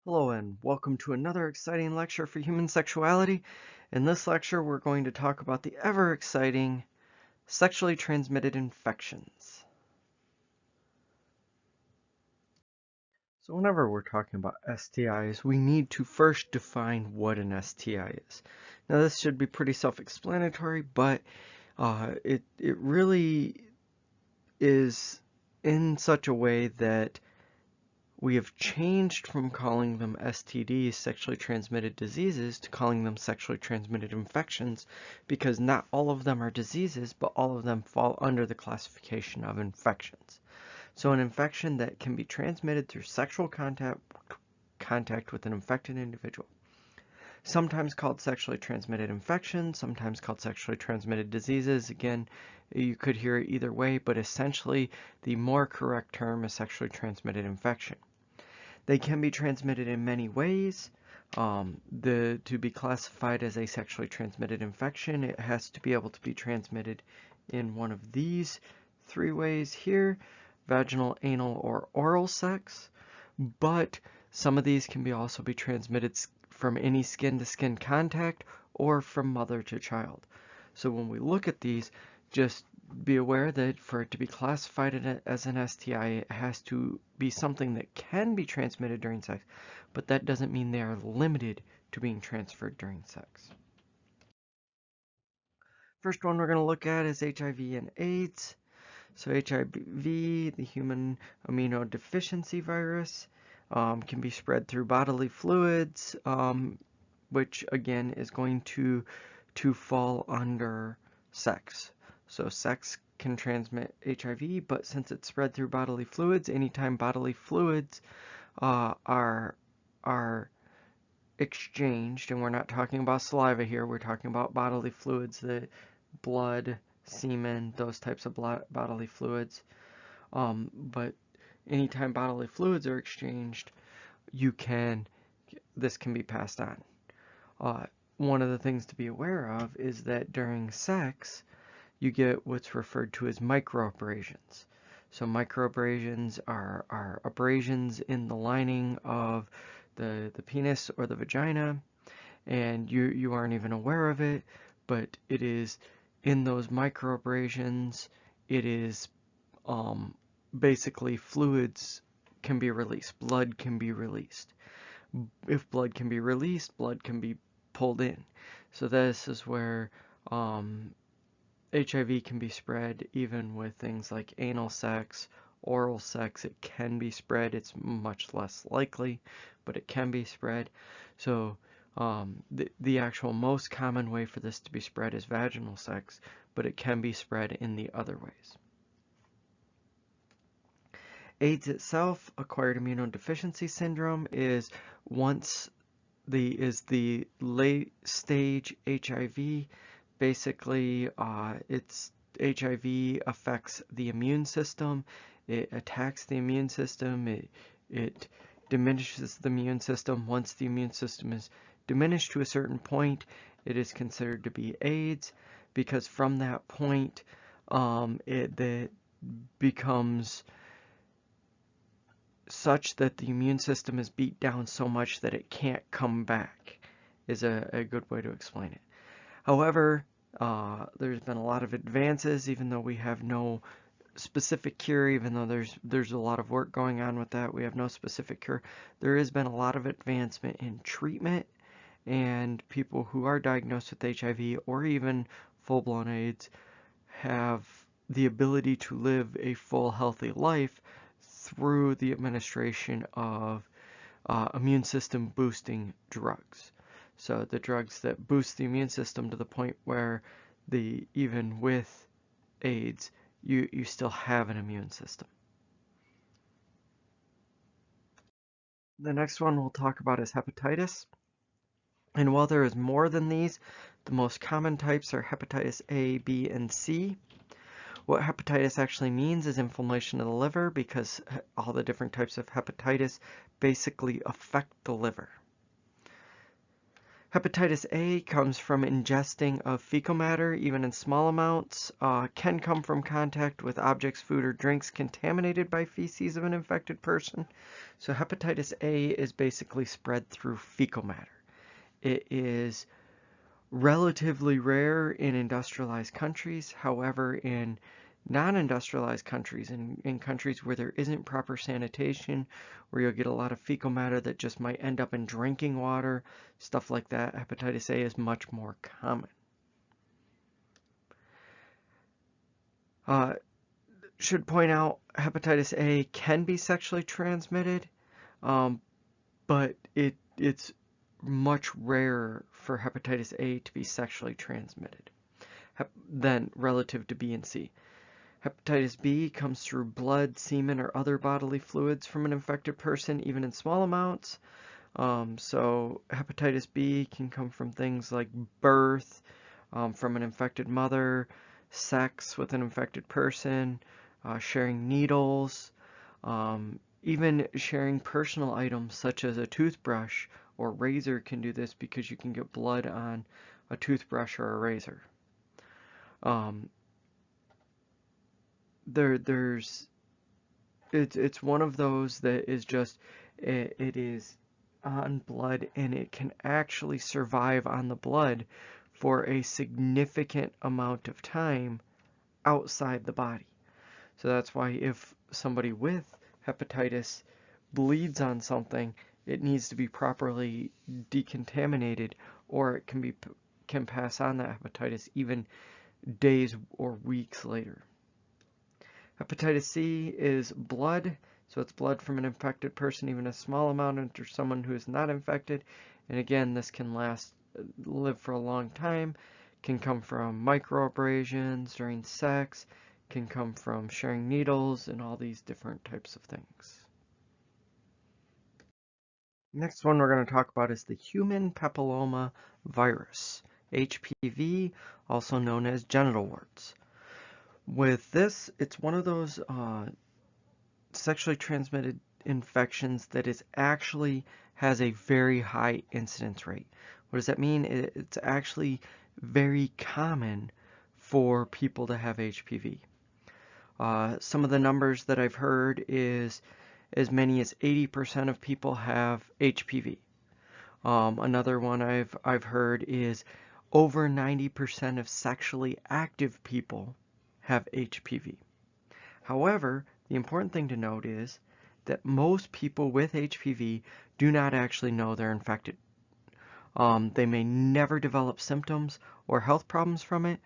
Hello and welcome to another exciting lecture for human sexuality. In this lecture, we're going to talk about the ever exciting sexually transmitted infections. So whenever we're talking about STIs, we need to first define what an STI is. Now this should be pretty self-explanatory, but it really is in such a way that we have changed from calling them STDs, sexually transmitted diseases, to calling them sexually transmitted infections because not all of them are diseases, but all of them fall under the classification of infections. So an infection that can be transmitted through sexual contact with an infected individual. Sometimes called sexually transmitted infections, sometimes called sexually transmitted diseases. Again, you could hear it either way, but essentially the more correct term is sexually transmitted infection. They can be transmitted in many ways. To be classified as a sexually transmitted infection, it has to be able to be transmitted in one of these three ways here: vaginal, anal, or oral sex. But some of these can also be transmitted from any skin-to-skin contact or from mother to child. So when we look at these, just be aware that for it to be classified as an STI, it has to be something that can be transmitted during sex, but that doesn't mean they are limited to being transferred during sex. First one we're going to look at is HIV and AIDS. So HIV, the human immunodeficiency virus, can be spread through bodily fluids, which again is going to fall under sex. So sex can transmit HIV, but since it's spread through bodily fluids, anytime bodily fluids are exchanged, and we're not talking about saliva here, we're talking about bodily fluids, the blood, semen, those types of bodily fluids. But anytime bodily fluids are exchanged, this can be passed on. One of the things to be aware of is that during sex, you get what's referred to as microabrasions. So microabrasions are abrasions in the lining of the penis or the vagina, and you aren't even aware of it, but it is in those microabrasions, it is basically fluids can be released, blood can be released. If blood can be released, blood can be pulled in. So this is where HIV can be spread even with things like anal sex, oral sex. It can be spread. It's much less likely, but it can be spread. So the actual most common way for this to be spread is vaginal sex, but it can be spread in the other ways. AIDS itself, acquired immunodeficiency syndrome, is the late stage HIV. Basically, HIV affects the immune system. It attacks the immune system. It diminishes the immune system. Once the immune system is diminished to a certain point, it is considered to be AIDS, because from that point, it becomes such that the immune system is beat down so much that it can't come back, is a good way to explain it. However, there's been a lot of advances, even though we have no specific cure, even though there's a lot of work going on with that. We have no specific cure. There has been a lot of advancement in treatment, and people who are diagnosed with HIV or even full-blown AIDS have the ability to live a full, healthy life through the administration of immune system boosting drugs. So the drugs that boost the immune system to the point where even with AIDS, you still have an immune system. The next one we'll talk about is hepatitis. And while there is more than these, the most common types are hepatitis A, B, and C. What hepatitis actually means is inflammation of the liver, because all the different types of hepatitis basically affect the liver. Hepatitis A comes from ingesting of fecal matter, even in small amounts, can come from contact with objects, food, or drinks contaminated by feces of an infected person. So hepatitis A is basically spread through fecal matter. It is relatively rare in industrialized countries. However, in non-industrialized countries, in countries where there isn't proper sanitation, where you'll get a lot of fecal matter that just might end up in drinking water, stuff like that, hepatitis A is much more common. Should point out, hepatitis A can be sexually transmitted, but it's much rarer for hepatitis A to be sexually transmitted than relative to B and C. Hepatitis B comes through blood, semen, or other bodily fluids from an infected person, even in small amounts. So hepatitis B can come from things like birth, from an infected mother, sex with an infected person, sharing needles, even sharing personal items such as a toothbrush or razor can do this because you can get blood on a toothbrush or a razor. It's one of those that is just, it is on blood, and it can actually survive on the blood for a significant amount of time outside the body. So that's why if somebody with hepatitis bleeds on something, it needs to be properly decontaminated, or it can pass on that hepatitis even days or weeks later. Hepatitis C is blood, so it's blood from an infected person, even a small amount into someone who is not infected. And again, this can live for a long time, can come from microabrasions during sex, can come from sharing needles, and all these different types of things. Next one we're going to talk about is the human papilloma virus, HPV, also known as genital warts. With this, it's one of those sexually transmitted infections that actually has a very high incidence rate. What does that mean? It's actually very common for people to have HPV. Some of the numbers that I've heard is as many as 80% of people have HPV. Another one I've heard is over 90% of sexually active people have HPV. However, the important thing to note is that most people with HPV do not actually know they're infected. They may never develop symptoms or health problems from it.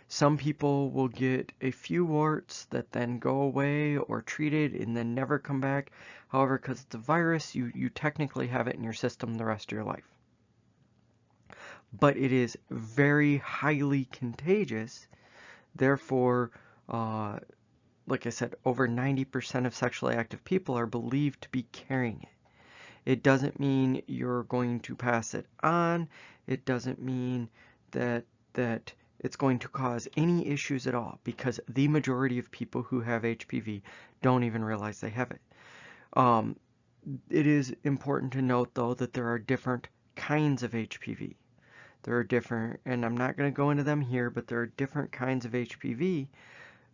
Some people will get a few warts that then go away or treated and then never come back. However, because it's a virus, you technically have it in your system the rest of your life. But it is very highly contagious. Therefore, like I said, over 90% of sexually active people are believed to be carrying it. It doesn't mean you're going to pass it on. It doesn't mean that it's going to cause any issues at all, because the majority of people who have HPV don't even realize they have it. It is important to note, though, that there are different kinds of HPV. There are different, and I'm not going to go into them here, but there are different kinds of HPV.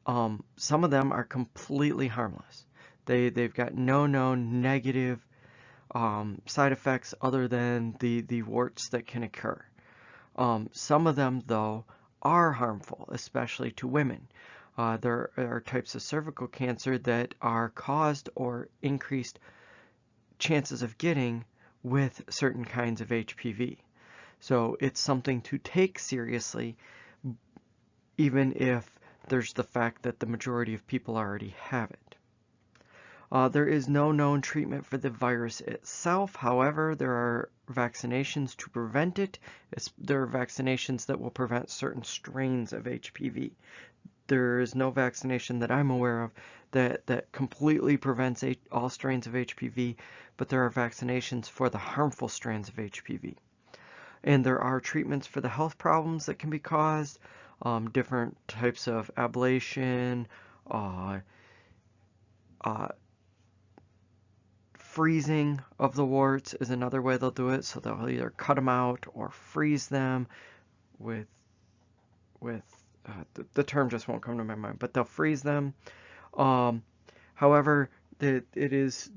Some of them are completely harmless. They've got no known negative side effects other than the warts that can occur. Some of them, though, are harmful, especially to women. There are types of cervical cancer that are caused or increased chances of getting with certain kinds of HPV. So it's something to take seriously, even if there's the fact that the majority of people already have it. There is no known treatment for the virus itself. However, there are vaccinations to prevent it. There are vaccinations that will prevent certain strains of HPV. There is no vaccination that I'm aware of that completely prevents all strains of HPV, but there are vaccinations for the harmful strains of HPV. And there are treatments for the health problems that can be caused, different types of ablation, freezing of the warts is another way they'll do it. So they'll either cut them out or freeze them with the term just won't come to my mind, but they'll freeze them. However, it is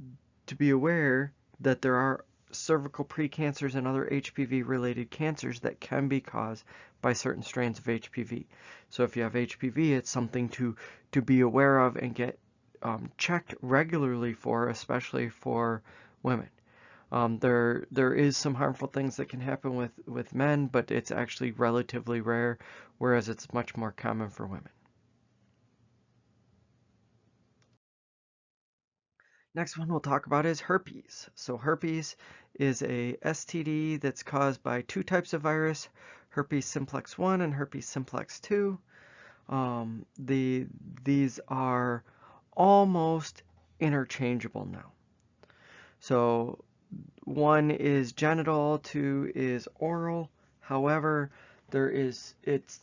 to be aware that there are cervical precancers and other HPV-related cancers that can be caused by certain strains of HPV. So if you have HPV, it's something to be aware of and get checked regularly for, especially for women. There is some harmful things that can happen with men, but it's actually relatively rare, whereas it's much more common for women. Next one we'll talk about is herpes. So herpes is a STD that's caused by two types of virus, herpes simplex 1 and herpes simplex 2. These are almost interchangeable now. So one is genital, two is oral. However, it's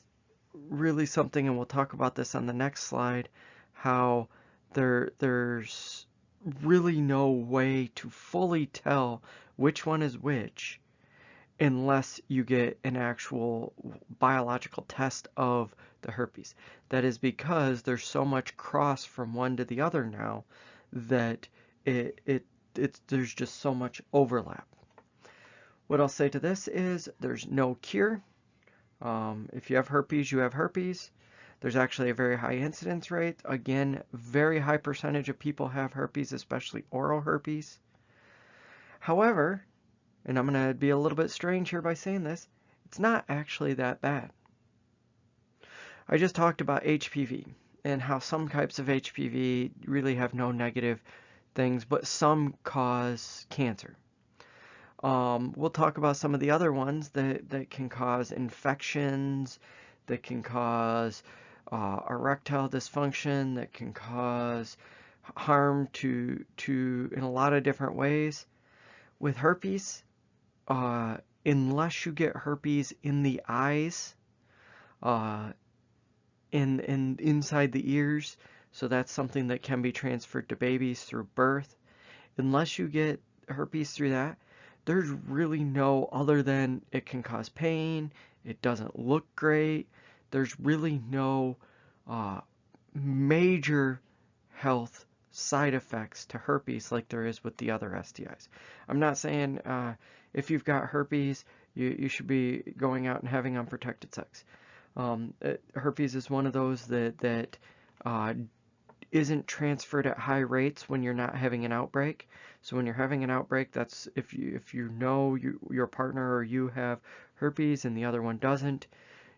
really something, and we'll talk about this on the next slide, how there's really no way to fully tell which one is which unless you get an actual biological test of the herpes. That is because there's so much cross from one to the other now that there's just so much overlap. What I'll say to this is there's no cure. If you have herpes, you have herpes. There's actually a very high incidence rate. Again, very high percentage of people have herpes, especially oral herpes. However, and I'm going to be a little bit strange here by saying this, it's not actually that bad. I just talked about HPV and how some types of HPV really have no negative things, but some cause cancer. We'll talk about some of the other ones that can cause infections, that can cause erectile dysfunction, that can cause harm to in a lot of different ways. With herpes, unless you get herpes in the eyes, inside the ears, so that's something that can be transferred to babies through birth. Unless you get herpes through that, there's really no, other than it can cause pain, it doesn't look great, there's really no major health side effects to herpes like there is with the other STIs. I'm not saying if you've got herpes, you should be going out and having unprotected sex. Herpes is one of those that isn't transferred at high rates when you're not having an outbreak. So when you're having an outbreak, that's if you know your partner or you have herpes and the other one doesn't,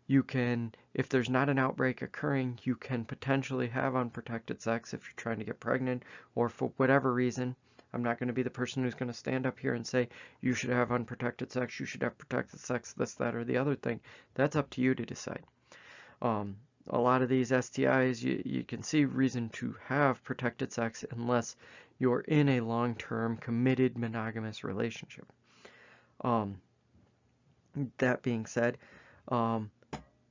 you can, if there's not an outbreak occurring, you can potentially have unprotected sex if you're trying to get pregnant or for whatever reason. I'm not going to be the person who's going to stand up here and say you should have unprotected sex, you should have protected sex, this, that, or the other thing. That's up to you to decide. A lot of these STIs, you can see reason to have protected sex unless you're in a long-term committed monogamous relationship. That being said,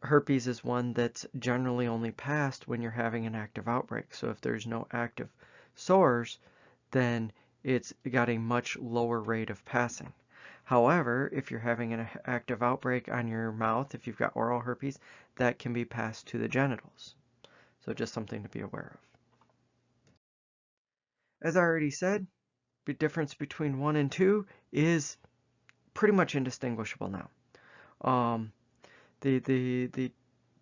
herpes is one that's generally only passed when you're having an active outbreak. So if there's no active sores, then it's got a much lower rate of passing. However, if you're having an active outbreak on your mouth, if you've got oral herpes, that can be passed to the genitals. So just something to be aware of. As I already said, the difference between 1 and 2 is pretty much indistinguishable now. The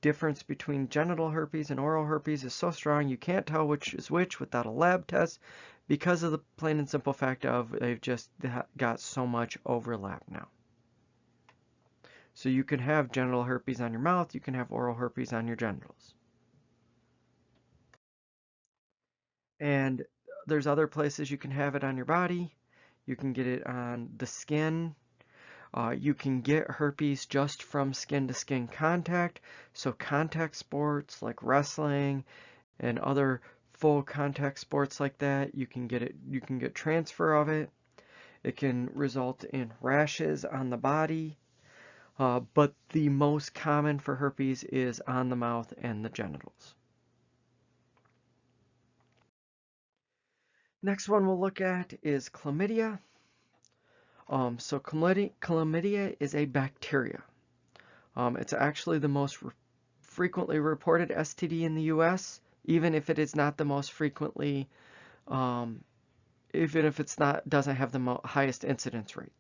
difference between genital herpes and oral herpes is so strong you can't tell which is which without a lab test because of the plain and simple fact of they've just got so much overlap now. So you can have genital herpes on your mouth, you can have oral herpes on your genitals. And there's other places you can have it on your body. You can get it on the skin. You can get herpes just from skin-to-skin contact. So contact sports like wrestling and other full contact sports like that, you can get transfer of it. It can result in rashes on the body. But the most common for herpes is on the mouth and the genitals. Next one we'll look at is chlamydia. So chlamydia is a bacteria. It's actually the most frequently reported STD in the U.S., even if it is not the most frequently, even if it's not doesn't have the highest incidence rate.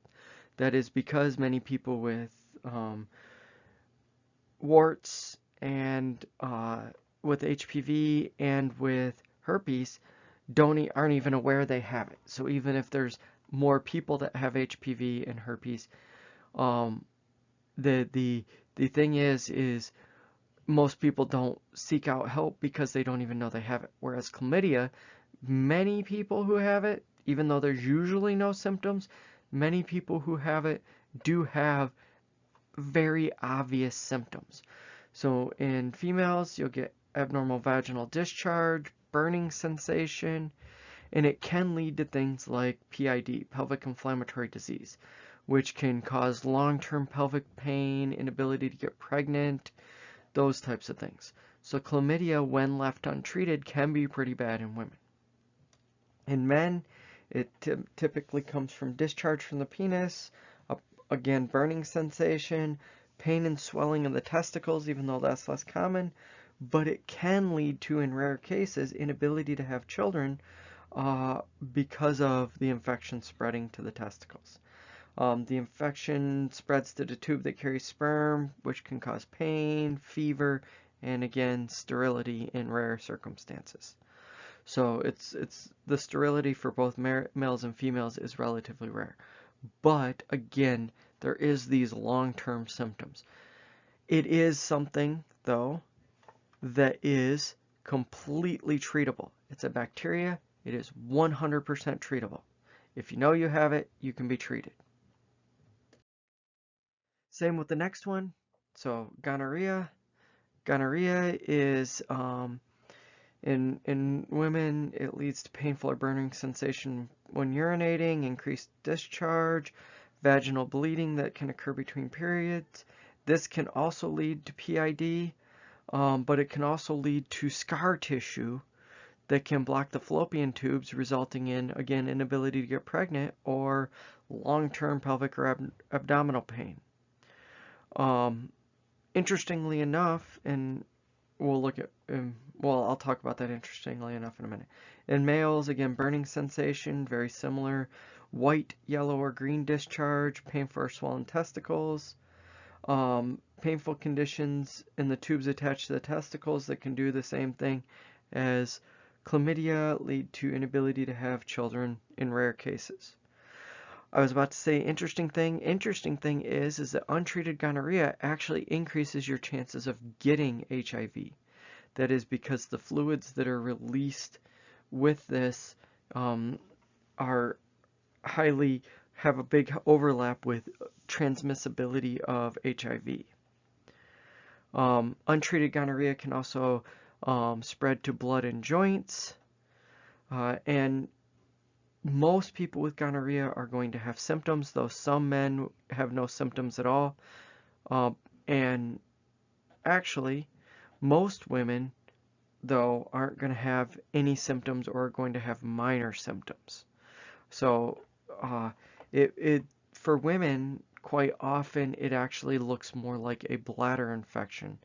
That is because many people with warts and with HPV and with herpes aren't even aware they have it. So even if there's more people that have HPV and herpes, um, the thing is most people don't seek out help because they don't even know they have it. Whereas chlamydia, many people who have it, even though there's usually no symptoms, many people who have it do have very obvious symptoms. So in females, you'll get abnormal vaginal discharge, burning sensation, and it can lead to things like PID, pelvic inflammatory disease, which can cause long-term pelvic pain, inability to get pregnant, those types of things. So chlamydia, when left untreated, can be pretty bad in women. In men, it typically comes from discharge from the penis, again, burning sensation, pain and swelling of the testicles, even though that's less common, but it can lead to, in rare cases, inability to have children because of the infection spreading to the testicles. The infection spreads to the tube that carries sperm, which can cause pain, fever, and again, sterility in rare circumstances. So it's the sterility for both males and females is relatively rare. But again, there is these long-term symptoms. It is something, though, that is completely treatable. It's a bacteria. It is 100% treatable. If you know you have it, you can be treated. Same with the next one. So gonorrhea. Gonorrhea is in women, it leads to painful or burning sensation when urinating, increased discharge, vaginal bleeding that can occur between periods. This can also lead to PID, but it can also lead to scar tissue that can block the fallopian tubes, resulting in, again, inability to get pregnant or long-term pelvic or abdominal pain. Interestingly enough, and we'll look at, well, I'll talk about that interestingly enough in a minute. In males, again, burning sensation, very similar. White, yellow, or green discharge, painful or swollen testicles. Painful conditions in the tubes attached to the testicles that can do the same thing as chlamydia, lead to inability to have children in rare cases. I was about to say interesting thing. Interesting thing is that untreated gonorrhea actually increases your chances of getting HIV. That is because the fluids that are released with this are have a big overlap with transmissibility of HIV. Untreated gonorrhea can also spread to blood and joints, and most people with gonorrhea are going to have symptoms, though some men have no symptoms at all. And actually, most women, though, aren't going to have any symptoms or are going to have minor symptoms. So for women, quite often, it actually looks more like a bladder infection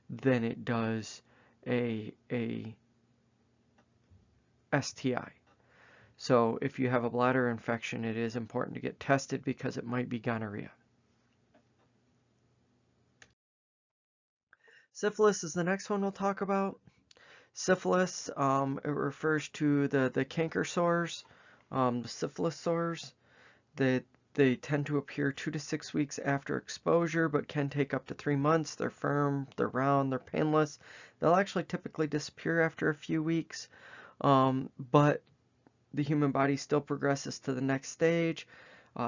than it does a STI. So if you have a bladder infection, it is important to get tested because it might be gonorrhea. Syphilis is the next one we'll talk about. Syphilis, it refers to the canker sores, the syphilis sores. They tend to appear 2 to 6 weeks after exposure, but can take up to 3 months. They're firm, they're round, they're painless. They'll actually typically disappear after a few weeks, but the human body still progresses to the next stage.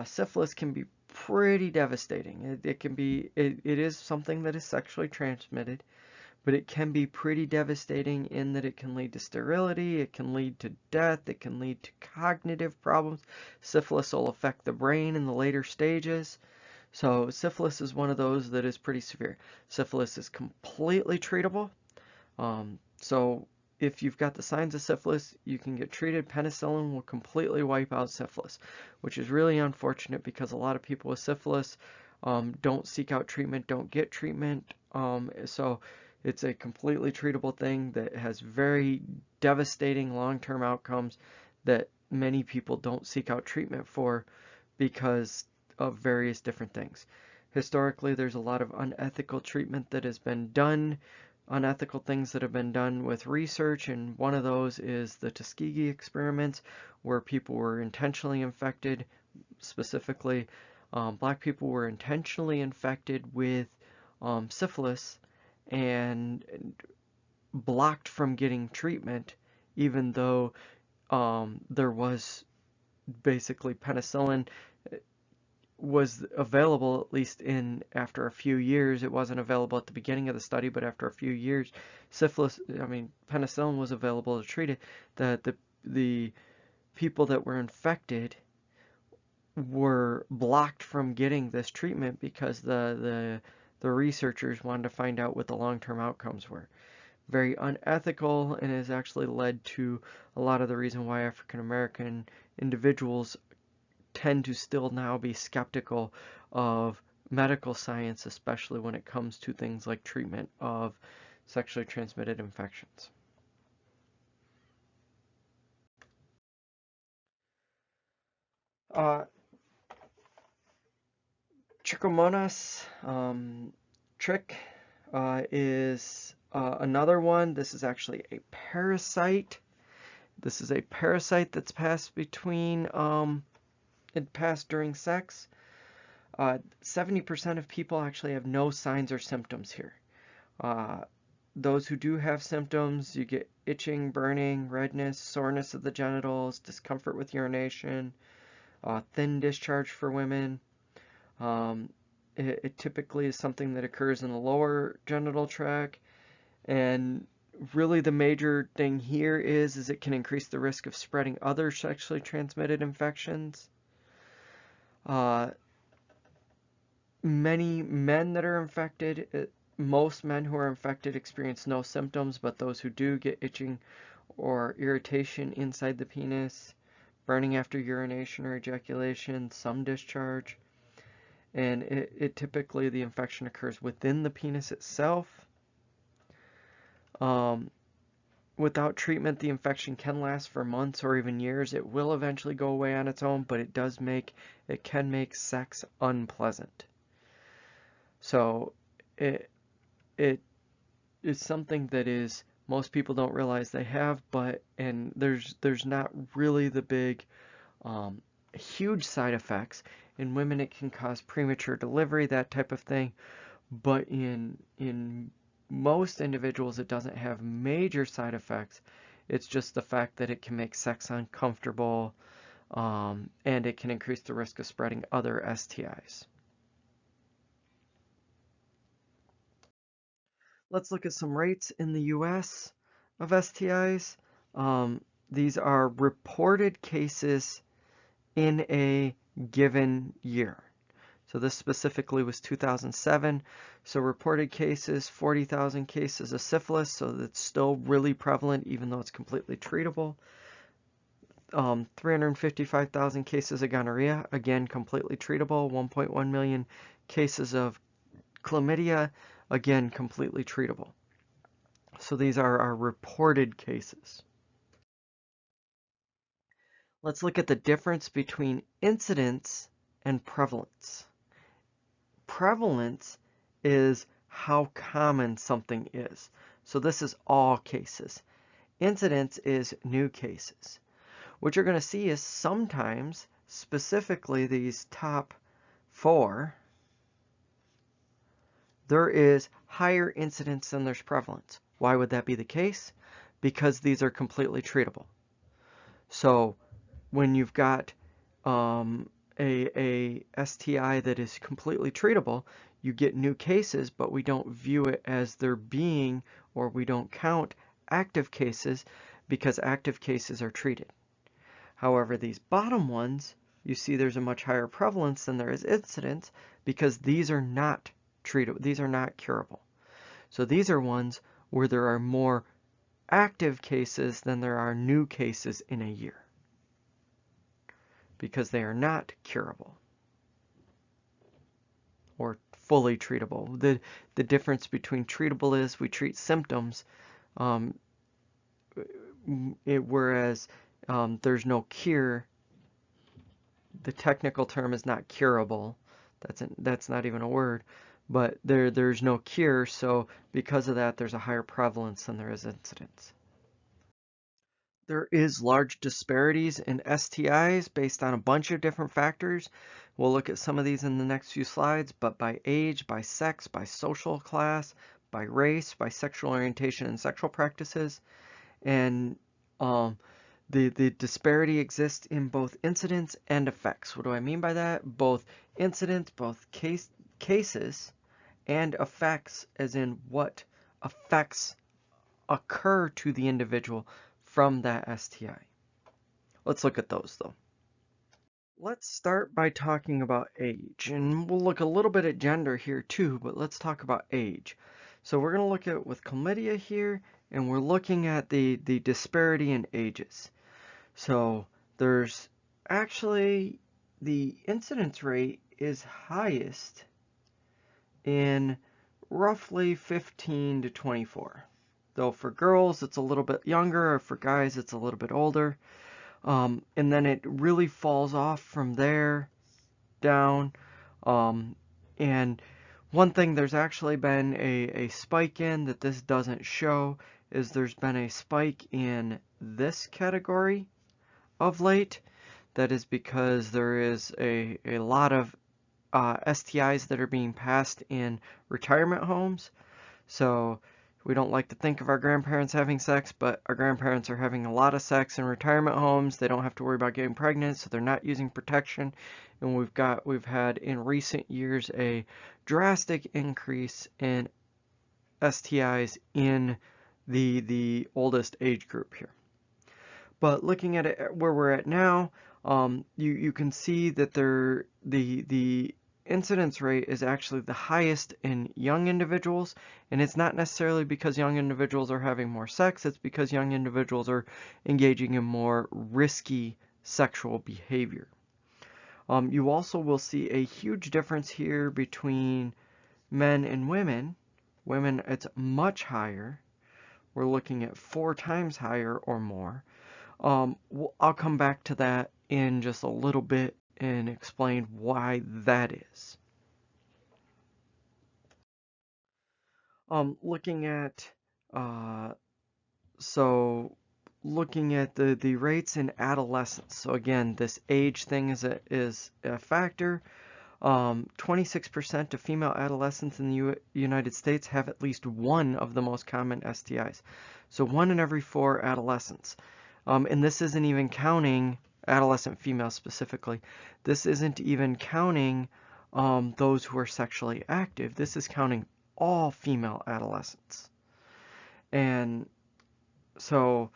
Syphilis can be pretty devastating. It is something that is sexually transmitted, but it can be pretty devastating in that it can lead to sterility, it can lead to death, it can lead to cognitive problems. Syphilis will affect the brain in the later stages. So syphilis is one of those that is pretty severe. Syphilis is completely treatable. So if you've got the signs of syphilis, you can get treated. Penicillin will completely wipe out syphilis, which is really unfortunate because a lot of people with syphilis don't seek out treatment, don't get treatment. So it's a completely treatable thing that has very devastating long-term outcomes that many people don't seek out treatment for because of various different things. Historically, there's a lot of unethical treatment that has been done, unethical things that have been done with research, and one of those is the Tuskegee experiments, where people were intentionally infected, specifically black people were intentionally infected with syphilis and blocked from getting treatment, even though there was basically penicillin was available, at least after a few years. It wasn't available at the beginning of the study, but after a few years, penicillin was available to treat it. The people that were infected were blocked from getting this treatment because the researchers wanted to find out what the long-term outcomes were. Very unethical, and has actually led to a lot of the reason why African American individuals tend to still now be skeptical of medical science, especially when it comes to things like treatment of sexually transmitted infections. Trichomonas is another one. This is actually a parasite. This is a parasite that's passed between it passed during sex. 70% of people actually have no signs or symptoms here. Those who do have symptoms, you get itching, burning, redness, soreness of the genitals, discomfort with urination, thin discharge for women. It typically is something that occurs in the lower genital tract, and really the major thing here is it can increase the risk of spreading other sexually transmitted infections. Many men that are infected, most men who are infected experience no symptoms, but those who do get itching or irritation inside the penis, burning after urination or ejaculation, some discharge, and it typically the infection occurs within the penis itself. Without treatment, the infection can last for months or even years. It will eventually go away on its own, but it can make sex unpleasant. So it is something that is most people don't realize they have, and there's not really the big huge side effects. In women, it can cause premature delivery, that type of thing, but in most individuals, it doesn't have major side effects. It's just the fact that it can make sex uncomfortable, and it can increase the risk of spreading other STIs. Let's look at some rates in the US of STIs. These are reported cases in a given year. So this specifically was 2007. So reported cases, 40,000 cases of syphilis. So that's still really prevalent, even though it's completely treatable. 355,000 cases of gonorrhea, again, completely treatable. 1.1 million cases of chlamydia, again, completely treatable. So these are our reported cases. Let's look at the difference between incidence and prevalence. Prevalence is how common something is. So this is all cases. Incidence is new cases. What you're going to see is sometimes, specifically these top 4, there is higher incidence than there's prevalence. Why would that be the case? Because these are completely treatable. So when you've got a STI that is completely treatable, you get new cases, but we don't view it as there being, or we don't count active cases because active cases are treated. However, these bottom ones, you see there's a much higher prevalence than there is incidence because these are not treatable, these are not curable. So these are ones where there are more active cases than there are new cases in a year, because they are not curable or fully treatable. The difference between treatable is we treat symptoms, whereas there's no cure. The technical term is not curable. That's not even a word, but there's no cure, so because of that there's a higher prevalence than there is incidence. There is large disparities in STIs based on a bunch of different factors. We'll look at some of these in the next few slides, but by age, by sex, by social class, by race, by sexual orientation and sexual practices. And the disparity exists in both incidence and effects. What do I mean by that? Both incidence, both cases, and effects, as in what effects occur to the individual from that STI. Let's look at those though. Let's start by talking about age, and we'll look a little bit at gender here too, but let's talk about age. So we're going to look at with chlamydia here, and we're looking at the disparity in ages. So there's actually the incidence rate is highest in roughly 15 to 24. Though for girls it's a little bit younger, or for guys it's a little bit older. And then it really falls off from there down. And one thing there's actually been a spike in that this doesn't show is there's been a spike in this category of late. That is because there is a lot of STIs that are being passed in retirement homes. So we don't like to think of our grandparents having sex, but our grandparents are having a lot of sex in retirement homes. They don't have to worry about getting pregnant, so they're not using protection. And we've had in recent years a drastic increase in STIs in the oldest age group here. But looking at it where we're at now, you can see that the incidence rate is actually the highest in young individuals, and it's not necessarily because young individuals are having more sex, it's because young individuals are engaging in more risky sexual behavior. You also will see a huge difference here between men and women. Women, it's much higher. We're looking at 4 times higher or more. I'll come back to that in just a little bit and explain why that is. Looking at the rates in adolescence. So again, this age thing is a factor. 26% of female adolescents in the United States have at least one of the most common STIs. So 1 in every 4 adolescents. And this isn't even counting adolescent females specifically. This isn't even counting those who are sexually active. This is counting all female adolescents. And so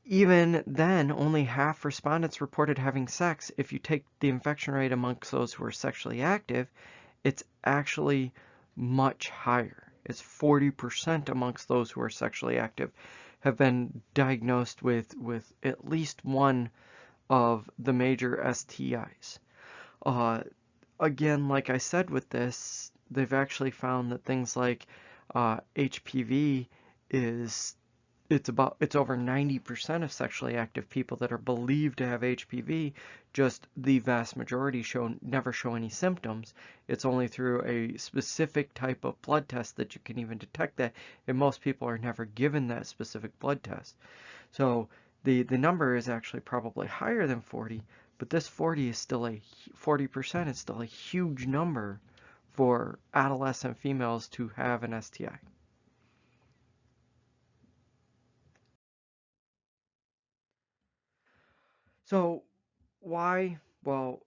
even then, only half respondents reported having sex. If you take the infection rate amongst those who are sexually active, it's actually much higher. It's 40% amongst those who are sexually active have been diagnosed with at least one of the major STIs. Again, like I said with this, they've actually found that things like HPV it's over 90% of sexually active people that are believed to have HPV, just the vast majority never show any symptoms. It's only through a specific type of blood test that you can even detect that, and most people are never given that specific blood test. So the number is actually probably higher than 40, but this 40% is still a huge number for adolescent females to have an STI. So why? Well,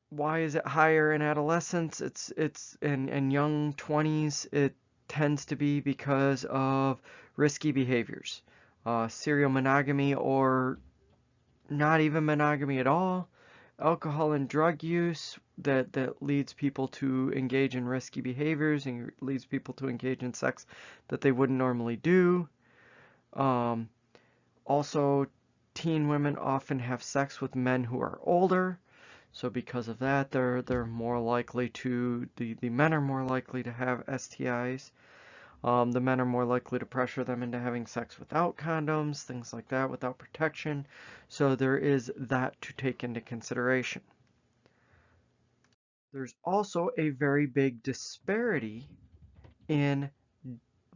why is it higher in adolescence? It's in young 20s. It tends to be because of risky behaviors, serial monogamy, or not even monogamy at all, alcohol and drug use that leads people to engage in risky behaviors and leads people to engage in sex that they wouldn't normally do. Um, Also, teen women often have sex with men who are older. So because of that, they're more likely to the men are more likely to have STIs. The men are more likely to pressure them into having sex without condoms, things like that, without protection. So there is that to take into consideration. There's also a very big disparity in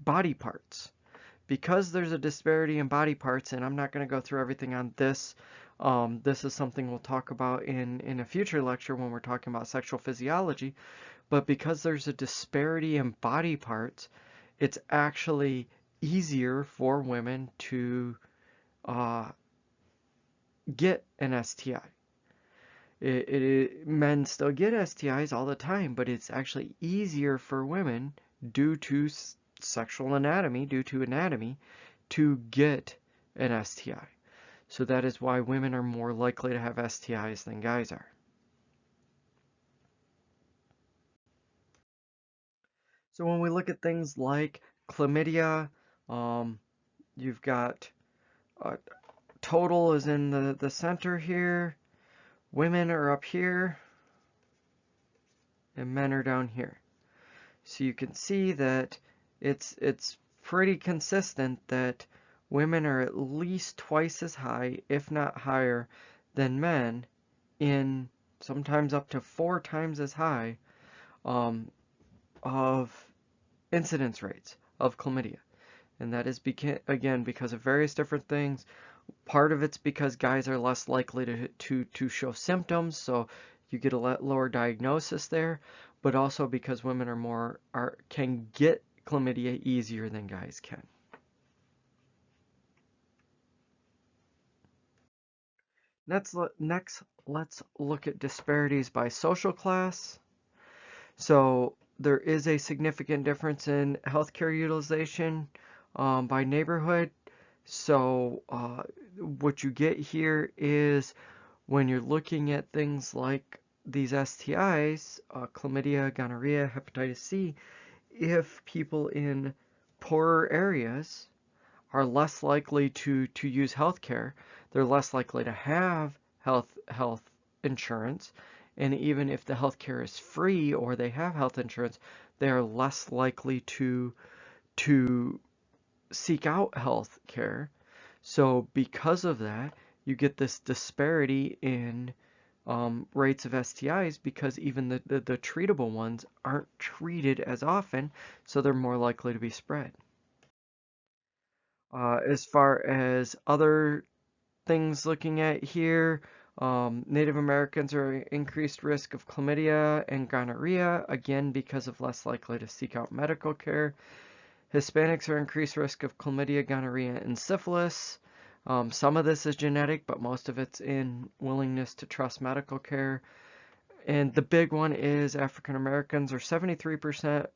body parts. Because there's a disparity in body parts, and I'm not going to go through everything on this. This is something we'll talk about in a future lecture when we're talking about sexual physiology. But because there's a disparity in body parts, it's actually easier for women to uh, get an STI. Men still get STIs all the time, but it's actually easier for women due to sexual anatomy, to get an STI. So that is why women are more likely to have STIs than guys are. So when we look at things like chlamydia, um, you've got total is in the center here, women are up here, and men are down here. So you can see that it's pretty consistent that women are at least twice as high, if not higher, than men in sometimes up to 4 times as high um, of incidence rates of chlamydia. And that is, again, because of various different things. Part of it's because guys are less likely to show symptoms, so you get a lower diagnosis there, but also because women can get chlamydia easier than guys can. Next, let's look at disparities by social class. So there is a significant difference in healthcare utilization by neighborhood. So what you get here is when you're looking at things like these STIs, chlamydia, gonorrhea, hepatitis C, if people in poorer areas are less likely to use healthcare, they're less likely to have health insurance, and even if the healthcare is free or they have health insurance, they are less likely to seek out health care. So because of that, you get this disparity in rates of STIs because even the treatable ones aren't treated as often, so they're more likely to be spread. As far as other things looking at here, Native Americans are at increased risk of chlamydia and gonorrhea, again because of less likely to seek out medical care. Hispanics are increased risk of chlamydia, gonorrhea, and syphilis. Some of this is genetic, but most of it's in willingness to trust medical care. And the big one is African Americans are 73%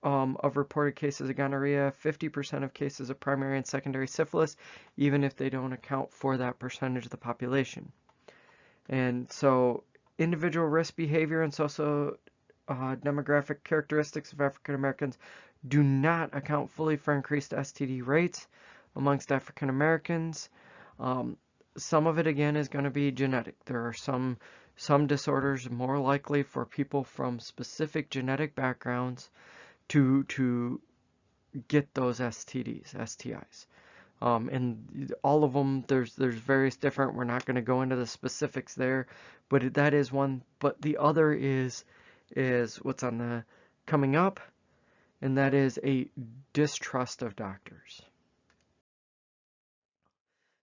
of reported cases of gonorrhea, 50% of cases of primary and secondary syphilis, even if they don't account for that percentage of the population. And so individual risk behavior and social demographic characteristics of African Americans do not account fully for increased STD rates amongst African Americans. Some of it again is going to be genetic. There are some disorders more likely for people from specific genetic backgrounds to get those STIs. And all of them, there's various different. We're not going to go into the specifics there, but that is one. But the other is what's on the coming up, and that is a distrust of doctors.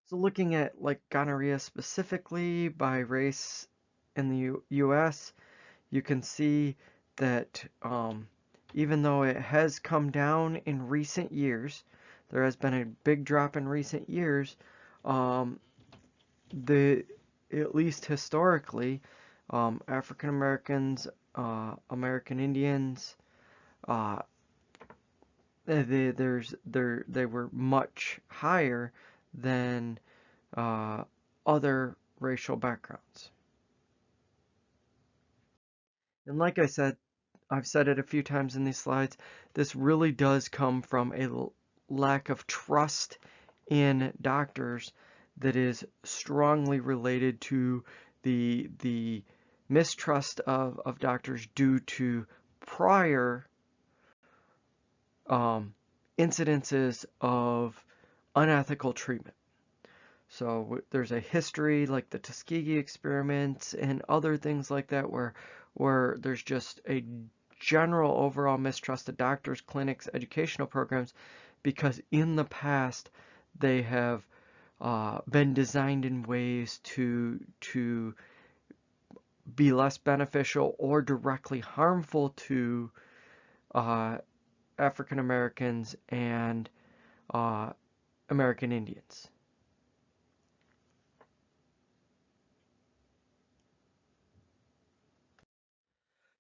So looking at like gonorrhea specifically by race in the U.S., you can see that even though it has come down in recent years, there has been a big drop in recent years. Um, at least historically, African Americans, American Indians, uh, they were much higher than other racial backgrounds. And like I said, I've said it a few times in these slides, this really does come from a lack of trust in doctors that is strongly related to the mistrust of doctors due to prior incidences of unethical treatment. So there's a history like the Tuskegee experiments and other things like that where there's just a general overall mistrust of doctors, clinics, educational programs, because in the past they have been designed in ways to be less beneficial or directly harmful to African Americans and American Indians.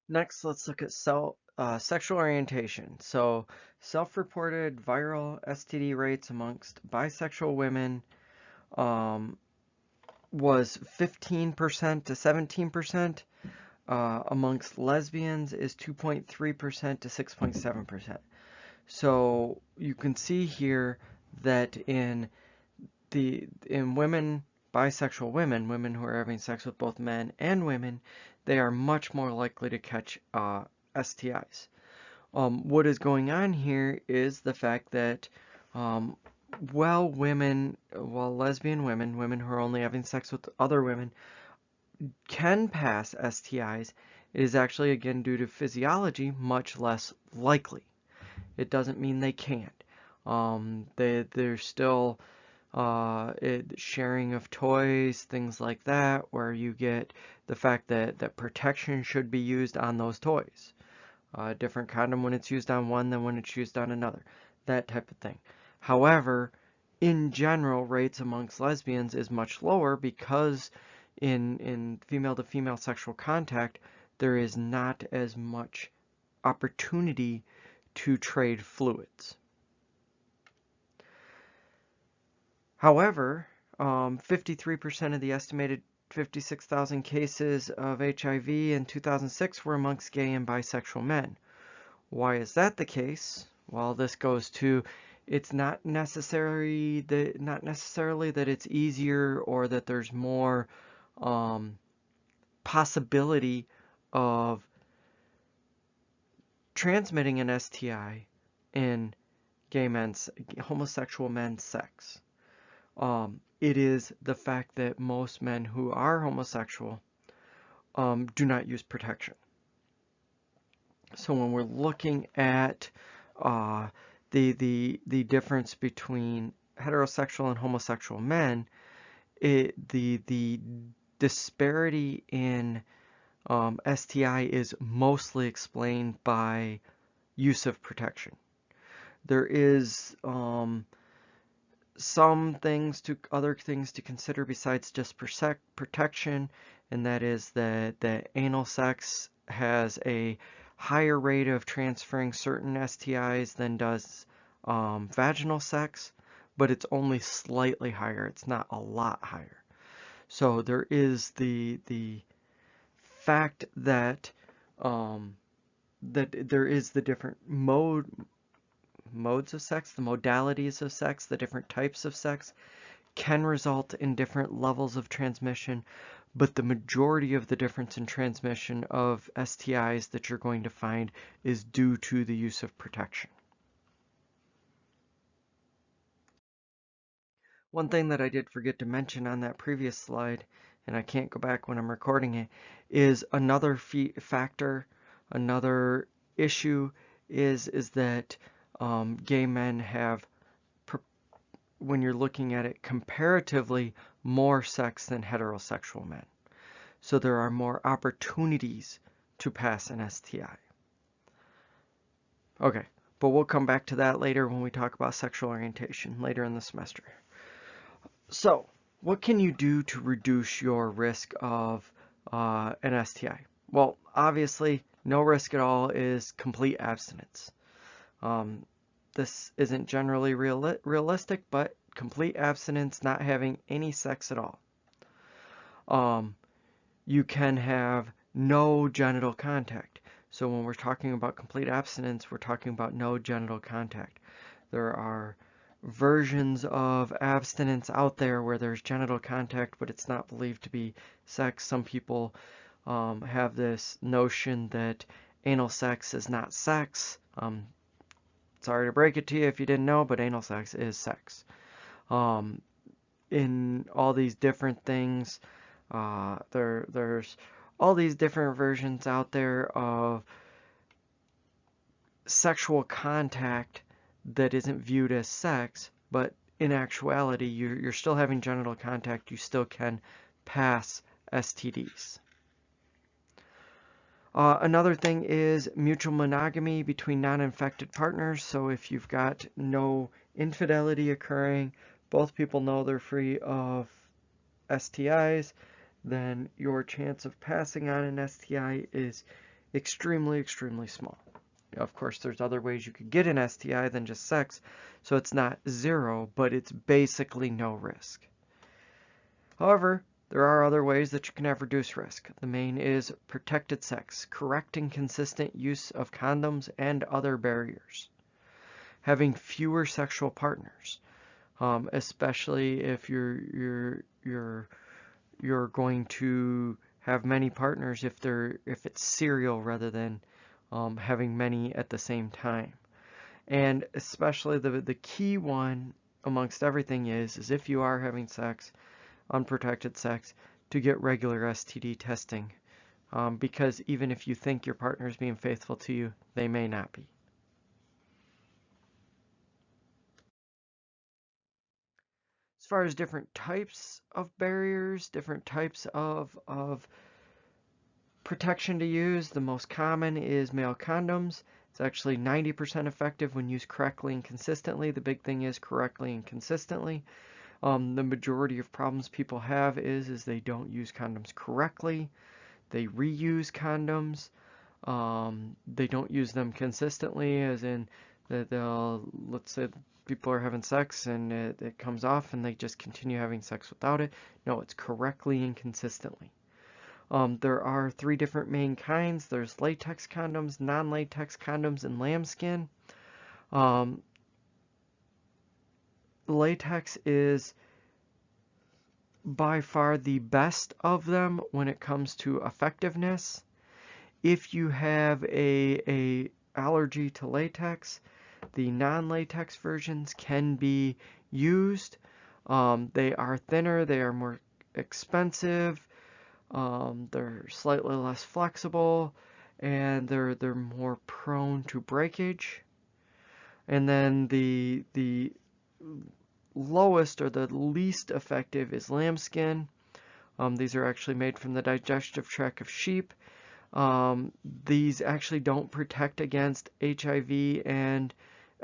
Next, let's look at sexual orientation. So, self-reported viral STD rates amongst bisexual women was 15% to 17%. Amongst lesbians is 2.3% to 6.7%. So you can see here that in women, bisexual women, women who are having sex with both men and women, they are much more likely to catch STIs. What is going on here is the fact that while lesbian women, women who are only having sex with other women, can pass STIs, it is actually, again, due to physiology, much less likely. It doesn't mean they can't. There's still sharing of toys, things like that, where you get the fact that protection should be used on those toys. Different condom when it's used on one than when it's used on another. That type of thing. However, in general, rates amongst lesbians is much lower because in female-to-female sexual contact, there is not as much opportunity to trade fluids. However, 53% of the estimated 56,000 cases of HIV in 2006 were amongst gay and bisexual men. Why is that the case? Well, this goes to it's not necessarily that it's easier or that there's more possibility of transmitting an STI in homosexual men's sex. It is the fact that most men who are homosexual do not use protection. So when we're looking at the difference between heterosexual and homosexual men, the disparity in STI is mostly explained by use of protection. There is other things to consider besides just protection, and that is that anal sex has a higher rate of transferring certain STIs than does vaginal sex, but it's only slightly higher. It's not a lot higher. So there is the fact that there is the different modes of sex, the modalities of sex, the different types of sex can result in different levels of transmission, but the majority of the difference in transmission of STIs that you're going to find is due to the use of protection. One thing that I did forget to mention on that previous slide, and I can't go back when I'm recording it, is another factor, another issue is that gay men have, when you're looking at it comparatively, more sex than heterosexual men. So there are more opportunities to pass an STI. Okay, but we'll come back to that later when we talk about sexual orientation later in the semester. So, what can you do to reduce your risk of an STI? Well, obviously, no risk at all is complete abstinence. This isn't generally realistic, but complete abstinence, not having any sex at all. You can have no genital contact. So when we're talking about complete abstinence, we're talking about no genital contact. There are versions of abstinence out there where there's genital contact, but it's not believed to be sex. Some people have this notion that anal sex is not sex. Sorry to break it to you if you didn't know, but anal sex is sex. In all these different things, there's all these different versions out there of sexual contact that isn't viewed as sex, but in actuality, you're still having genital contact. You still can pass STDs. Another thing is mutual monogamy between non-infected partners. So if you've got no infidelity occurring, both people know they're free of STIs, then your chance of passing on an STI is extremely, extremely small. Of course, there's other ways you could get an STI than just sex, so it's not zero, but it's basically no risk. However, there are other ways that you can have reduced risk. The main is protected sex, correct and consistent use of condoms and other barriers, having fewer sexual partners, especially if you're going to have many partners if it's serial rather than having many at the same time. And especially the key one amongst everything is if you are having sex, unprotected sex, to get regular STD testing. Because even if you think your partner is being faithful to you, they may not be. As far as different types of barriers, different types of protection to use, the most common is male condoms. It's actually 90% effective when used correctly and consistently. The big thing is correctly and consistently. The majority of problems people have is they don't use condoms correctly. They reuse condoms. They don't use them consistently, as in that let's say people are having sex and it comes off and they just continue having sex without it. No, it's correctly and consistently. There are 3 different main kinds. There's latex condoms, non-latex condoms, and lambskin. Latex is by far the best of them when it comes to effectiveness. If you have a allergy to latex, the non-latex versions can be used. They are thinner, they are more expensive. They're slightly less flexible, and they're more prone to breakage. And then the lowest or the least effective is lambskin. These are actually made from the digestive tract of sheep. These actually don't protect against HIV and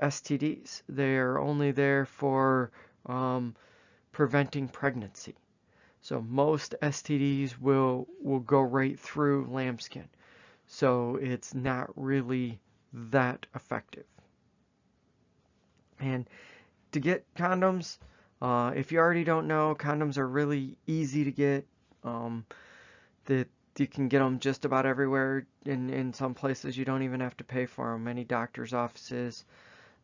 STDs. They are only there for preventing pregnancy. So most STDs will go right through lambskin. So it's not really that effective. And to get condoms, if you already don't know, condoms are really easy to get. That you can get them just about everywhere. In some places, you don't even have to pay for them. Many doctors' offices,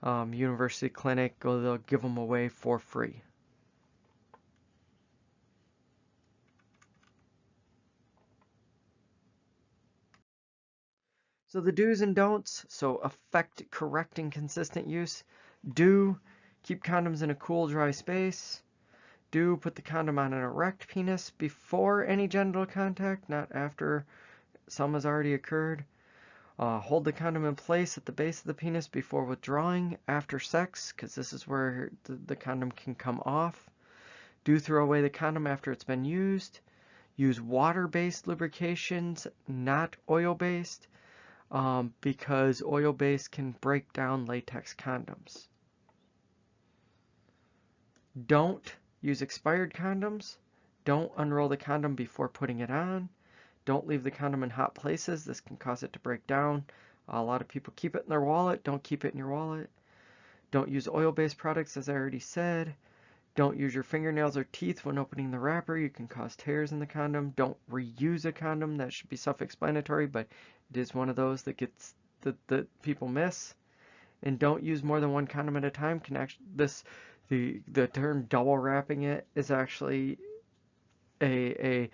university clinic, they'll give them away for free. So the do's and don'ts, so correct and consistent use. Do, keep condoms in a cool, dry space. Do, put the condom on an erect penis before any genital contact, not after some has already occurred. Hold the condom in place at the base of the penis before withdrawing after sex, because this is where the condom can come off. Do throw away the condom after it's been used. Use water-based lubrications, not oil-based. Because oil-based can break down latex condoms. Don't use expired condoms. Don't unroll the condom before putting it on. Don't leave the condom in hot places. This can cause it to break down. A lot of people keep it in their wallet. Don't keep it in your wallet. Don't use oil-based products, as I already said. Don't use your fingernails or teeth when opening the wrapper. You can cause tears in the condom. Don't reuse a condom. That should be self-explanatory, but it is one of those that people miss. and don't use more than one condom at a time can actually, the term double wrapping it is actually a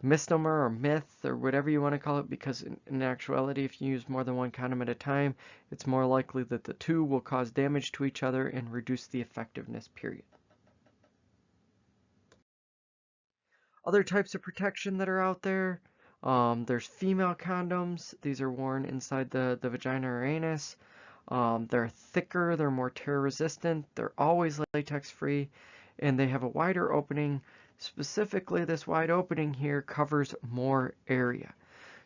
misnomer or myth or whatever you want to call it, because in actuality, if you use more than one condom at a time, it's more likely that the two will cause damage to each other and reduce the effectiveness, period. Other types of protection that are out there, there's female condoms. These are worn inside the vagina or anus. They're thicker, they're more tear resistant, they're always latex free, and they have a wider opening. Specifically, this wide opening here covers more area.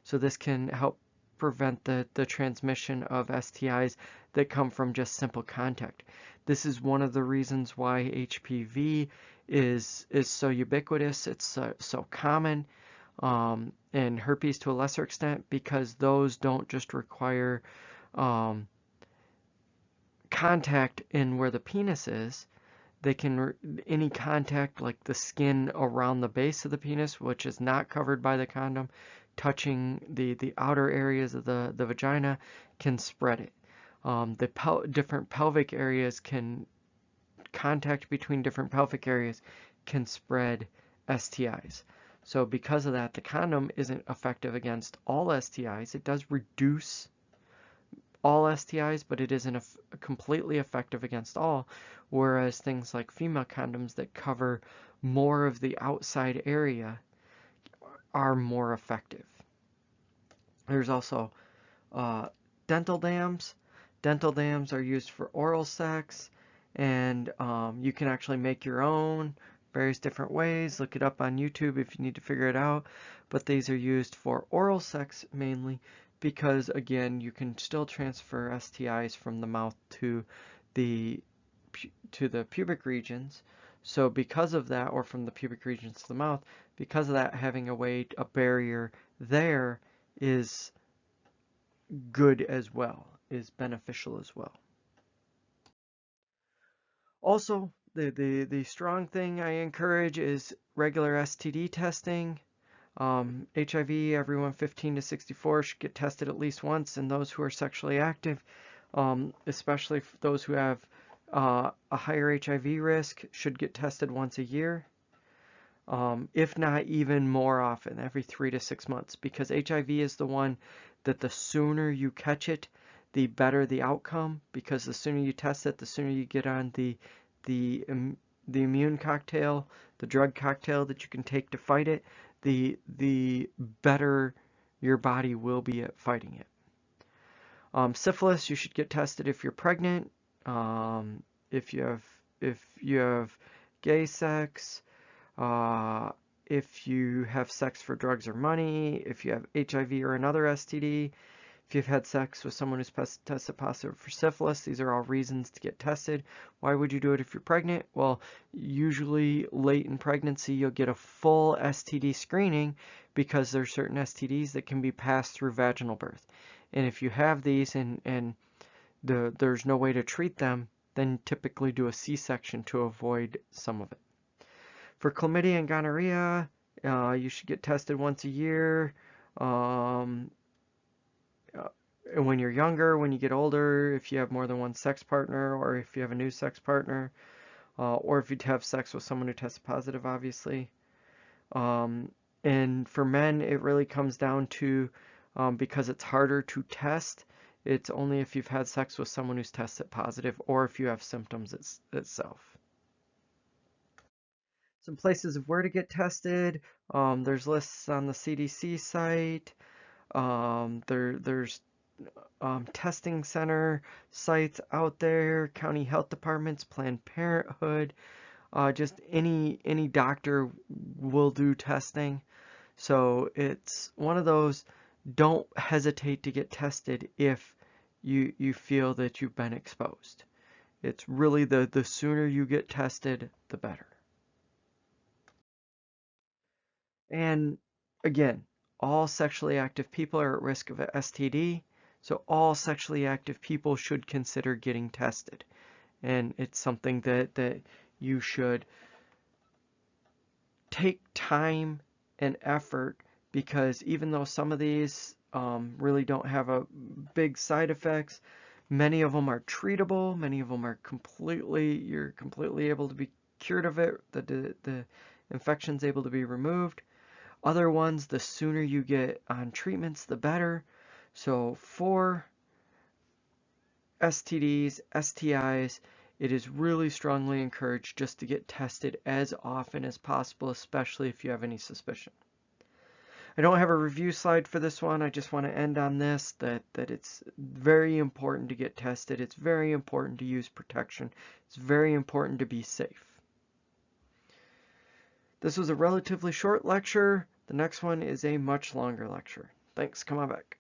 So this can help prevent the transmission of STIs that come from just simple contact. This is one of the reasons why HPV is so ubiquitous, it's so common, and herpes to a lesser extent, because those don't just require contact in where the penis is. They can, any contact like the skin around the base of the penis, which is not covered by the condom, touching the outer areas of the vagina, can spread it. Different pelvic areas can, contact between different pelvic areas can spread STIs. So because of that, the condom isn't effective against all STIs. It does reduce all STIs, but it isn't completely effective against all, whereas things like female condoms that cover more of the outside area are more effective. There's also dental dams. Dental dams are used for oral sex, and you can actually make your own various different ways. Look it up on YouTube if you need to figure it out. But these are used for oral sex mainly, because again, you can still transfer STIs from the mouth to the pubic regions. So because of that, or from the pubic regions to the mouth, because of that, having a barrier there is good as well, is beneficial as well. Also, the strong thing I encourage is regular STD testing. HIV, everyone 15 to 64 should get tested at least once, and those who are sexually active, especially those who have a higher HIV risk, should get tested once a year, if not even more often, every 3 to 6 months, because HIV is the one that the sooner you catch it, the better the outcome, because the sooner you test it, the sooner you get on the immune cocktail, the drug cocktail that you can take to fight it, the better your body will be at fighting it. Syphilis, you should get tested if you're pregnant, if you have gay sex, if you have sex for drugs or money, if you have HIV or another STD, if you've had sex with someone who's tested positive for syphilis. These are all reasons to get tested. Why would you do it if you're pregnant? Well, usually late in pregnancy, you'll get a full STD screening, because there's certain STDs that can be passed through vaginal birth. And if you have these and there's no way to treat them, then typically do a C-section to avoid some of it. For chlamydia and gonorrhea, you should get tested once a year. When you're younger, when you get older, if you have more than one sex partner, or if you have a new sex partner, or if you have sex with someone who tested positive, obviously. And for men, it really comes down to, because it's harder to test, it's only if you've had sex with someone who's tested positive, or if you have symptoms itself. Some places of where to get tested. There's lists on the CDC site. There's testing center sites out there, county health departments, Planned Parenthood, just any doctor will do testing. So it's one of those, don't hesitate to get tested if you feel that you've been exposed. It's really the sooner you get tested, the better. And again, all sexually active people are at risk of a STD, so all sexually active people should consider getting tested. And it's something that you should take time and effort, because even though some of these really don't have a big side effects, Many of them are treatable. Many of them are you're completely able to be cured of it. The infection's able to be removed. Other ones, the sooner you get on treatments, the better. So for STDs, STIs, it is really strongly encouraged just to get tested as often as possible, especially if you have any suspicion. I don't have a review slide for this one. I just want to end on this, that it's very important to get tested. It's very important to use protection. It's very important to be safe. This was a relatively short lecture. The next one is a much longer lecture. Thanks. Come on back.